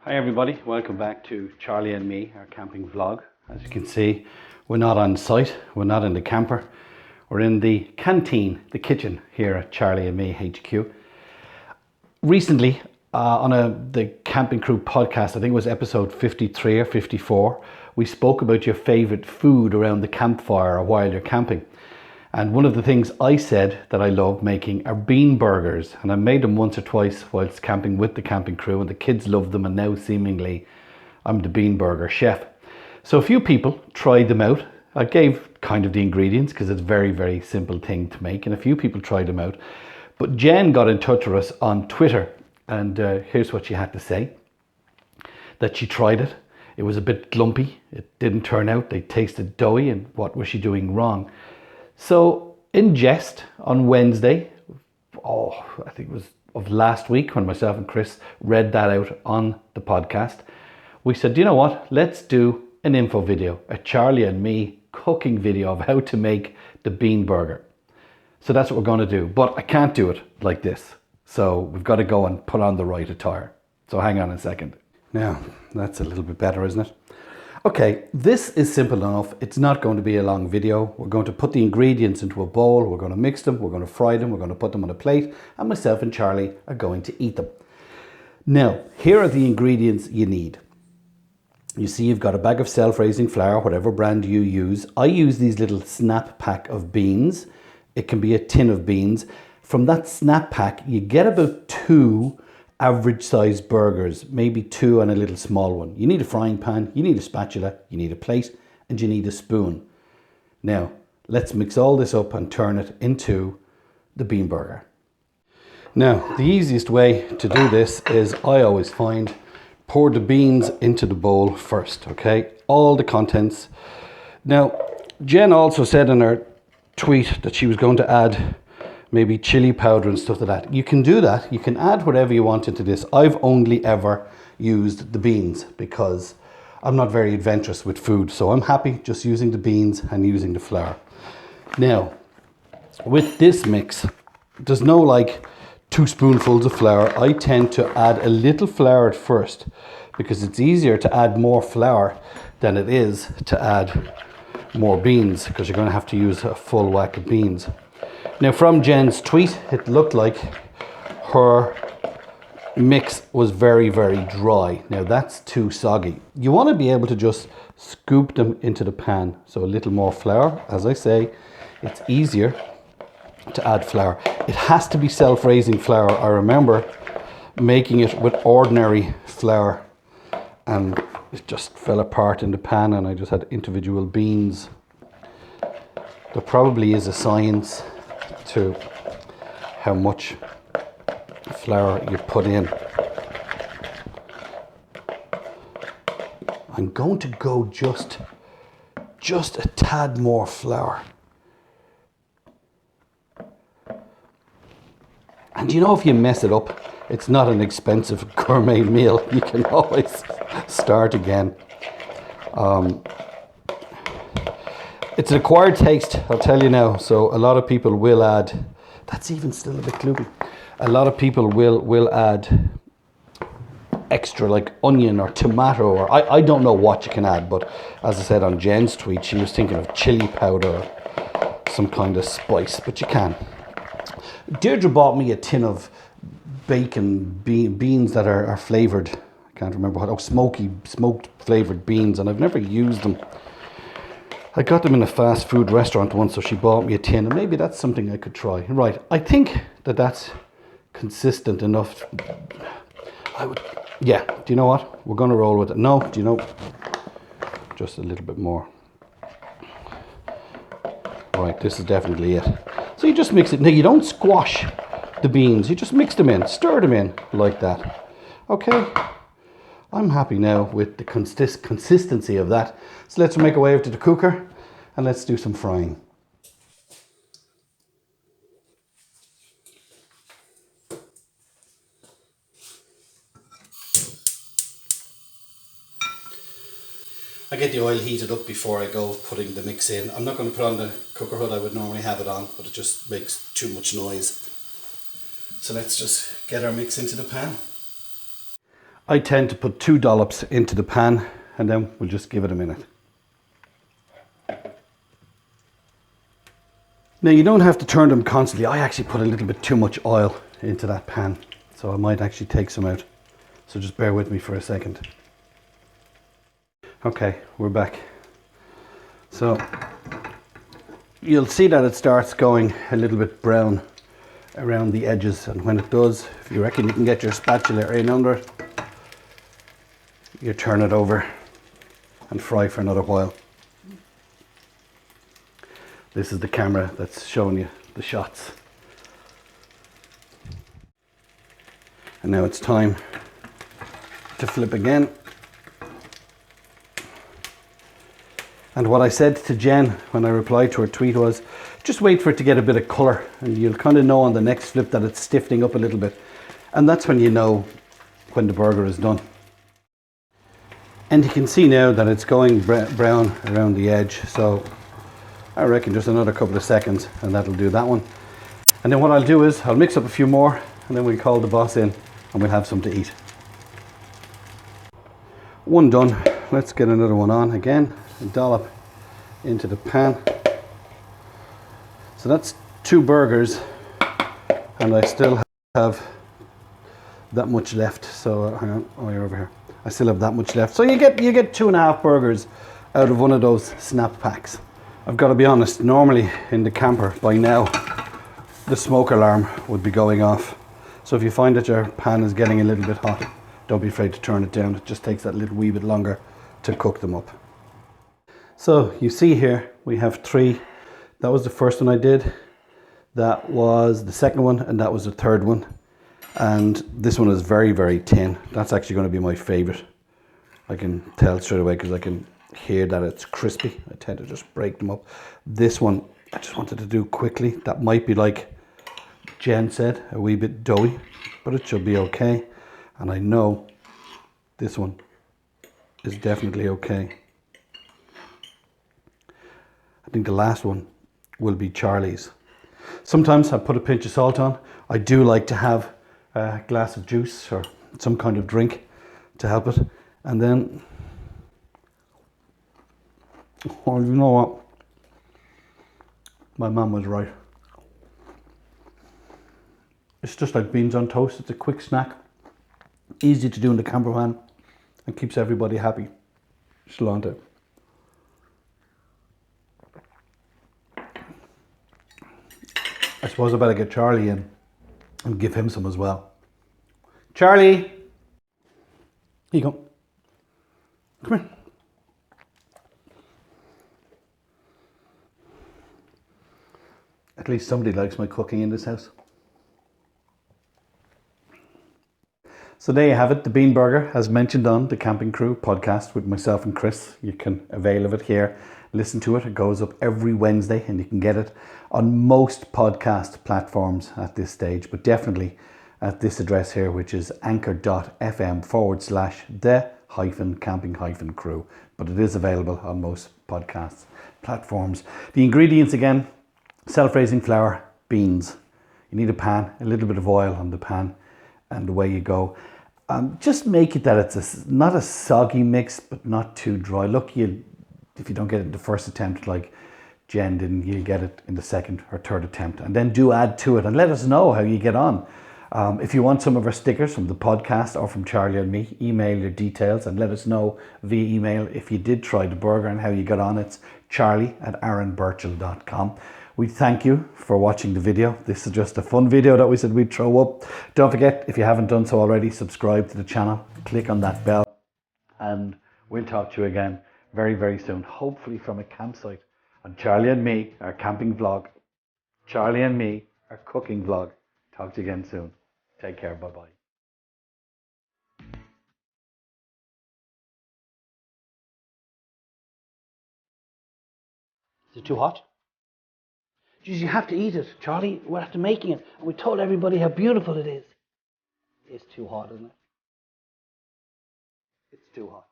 Hi everybody, welcome back to Charlie and me, our camping vlog. As you can see, we're not on site, we're not in the camper, we're in the canteen, the kitchen here at Charlie and Me HQ. Recently, on the Camping Crew podcast, I think it was episode 53 or 54, we spoke about your favourite food around the campfire or while you're camping. And one of the things I said that I love making are bean burgers. And I made them once or twice whilst camping with the camping crew, and the kids love them, and now seemingly I'm the bean burger chef. So a few people tried them out. I gave kind of the ingredients because it's a very, very simple thing to make, and a few people tried them out. But Jen got in touch with us on Twitter, and here's what she had to say. That she tried it. It was a bit glumpy. It didn't turn out. They tasted doughy, and what was she doing wrong? So in jest on Wednesday, I think it was of last week when myself and Chris read that out on the podcast, we said, you know what, let's do an info video, a Charlie and Me cooking video of how to make the bean burger. So that's what we're going to do, but I can't do it like this. So we've got to go and put on the right attire. So hang on a second. Now, that's a little bit better, isn't it? Okay, this is simple enough. It's not going to be a long video. We're going to put the ingredients into a bowl. We're going to mix them. We're going to fry them. We're going to put them on a plate. And myself and Charlie are going to eat them. Now, here are the ingredients you need. You see, you've got a bag of self-raising flour, whatever brand you use. I use these little snap pack of beans. It can be a tin of beans. From that snap pack, you get about 2 average sized burgers, maybe 2 and a little small one. You need a frying pan, you need a spatula, you need a plate, and you need a spoon. Now, let's mix all this up and turn it into the bean burger. Now, the easiest way to do this is, I always find, pour the beans into the bowl first, okay? All the contents. Now, Jen also said in her tweet that she was going to add maybe chili powder and stuff like that. You can do that. You can add whatever you want into this. I've only ever used the beans because I'm not very adventurous with food. So I'm happy just using the beans and using the flour. Now, with this mix, there's no like 2 spoonfuls of flour. I tend to add a little flour at first because it's easier to add more flour than it is to add more beans, because you're going to have to use a full whack of beans. Now, from Jen's tweet, it looked like her mix was very, very dry. Now, that's too soggy. You want to be able to just scoop them into the pan. So a little more flour. As I say, it's easier to add flour. It has to be self-raising flour. I remember making it with ordinary flour and it just fell apart in the pan, and I just had individual beans. There probably is a science to how much flour you put in. I'm going to go just a tad more flour. And you know, if you mess it up, it's not an expensive gourmet meal. You can always start again. It's an acquired taste, I'll tell you now. So a lot of people will add, that's even still a bit gloopy. A lot of people will add extra like onion or tomato, or I don't know what you can add, but as I said on Jen's tweet, she was thinking of chili powder or some kind of spice, but you can. Deirdre bought me a tin of bacon beans that are flavoured. I can't remember what, smoked flavoured beans, and I've never used them. I got them in a fast food restaurant once, so she bought me a tin, and maybe that's something I could try. Right, I think that's consistent enough. Yeah, do you know what? We're going to roll with it. No, do you know? Just a little bit more. Right, this is definitely it. So you just mix it. Now, you don't squash the beans. You just mix them in, stir them in like that. Okay. I'm happy now with the consistency of that. So let's make our way over to the cooker and let's do some frying. I get the oil heated up before I go putting the mix in. I'm not going to put on the cooker hood. I would normally have it on, but it just makes too much noise. So let's just get our mix into the pan. I tend to put 2 dollops into the pan and then we'll just give it a minute. Now you don't have to turn them constantly. I actually put a little bit too much oil into that pan, so I might actually take some out. So just bear with me for a second. Okay, we're back. So you'll see that it starts going a little bit brown around the edges, and when it does, if you reckon you can get your spatula in under it, you turn it over and fry for another while. This is the camera that's showing you the shots. And now it's time to flip again. And what I said to Jen when I replied to her tweet was, just wait for it to get a bit of colour and you'll kind of know on the next flip that it's stiffening up a little bit. And that's when you know when the burger is done. And you can see now that it's going brown around the edge. So I reckon just another couple of seconds and that'll do that one. And then what I'll do is I'll mix up a few more and then we'll call the boss in and we'll have some to eat. One done. Let's get another one on again. A dollop into the pan. So that's 2 burgers and I still have that much left. So hang on, oh, you're over here. I still have that much left. So you get 2.5 burgers out of one of those snap packs. I've got to be honest, normally in the camper by now the smoke alarm would be going off. So if you find that your pan is getting a little bit hot, don't be afraid to turn it down. It just takes that little wee bit longer to cook them up. So you see here we have 3. That was the first one I did. That was the second one and that was the third one. And this one is very, very thin. That's actually going to be my favorite. I can tell straight away because I can hear that it's crispy. I tend to just break them up. This one I just wanted to do quickly. That might be, like Jen said, a wee bit doughy, but it should be okay. And I know this one is definitely okay. I think the last one will be Charlie's. Sometimes I put a pinch of salt on. I do like to have a glass of juice or some kind of drink to help it. And then, oh, you know what? My mum was right. It's just like beans on toast. It's a quick snack, easy to do in the camper van, and keeps everybody happy. Sláinte. I suppose I better get Charlie in and give him some as well. Charlie! Here you go. Come here. At least somebody likes my cooking in this house. So there you have it, the Bean Burger, as mentioned on the Camping Crew podcast with myself and Chris. You can avail of it here, listen to it. It goes up every Wednesday and you can get it on most podcast platforms at this stage, but definitely at this address here, which is anchor.fm/the-camping-crew. But it is available on most podcast platforms. The ingredients again, self-raising flour, beans. You need a pan, a little bit of oil on the pan, and away you go. Just make it that it's not a soggy mix, but not too dry. Look, if you don't get it the first attempt, like Jen didn't, you'll get it in the second or third attempt. And then do add to it and let us know how you get on. If you want some of our stickers from the podcast or from Charlie and me, email your details and let us know via email if you did try the burger and how you got on. It's charlie@aaronbirchall.com. We thank you for watching the video. This is just a fun video that we said we'd throw up. Don't forget, if you haven't done so already, subscribe to the channel, click on that bell, and we'll talk to you again very, very soon, hopefully from a campsite on Charlie and Me, our camping vlog. Charlie and Me, our cooking vlog. Talk to you again soon. Take care. Bye-bye. Is it too hot? Geez, you have to eat it. Charlie, we're after making it. And we told everybody how beautiful it is. It's too hot, isn't it? It's too hot.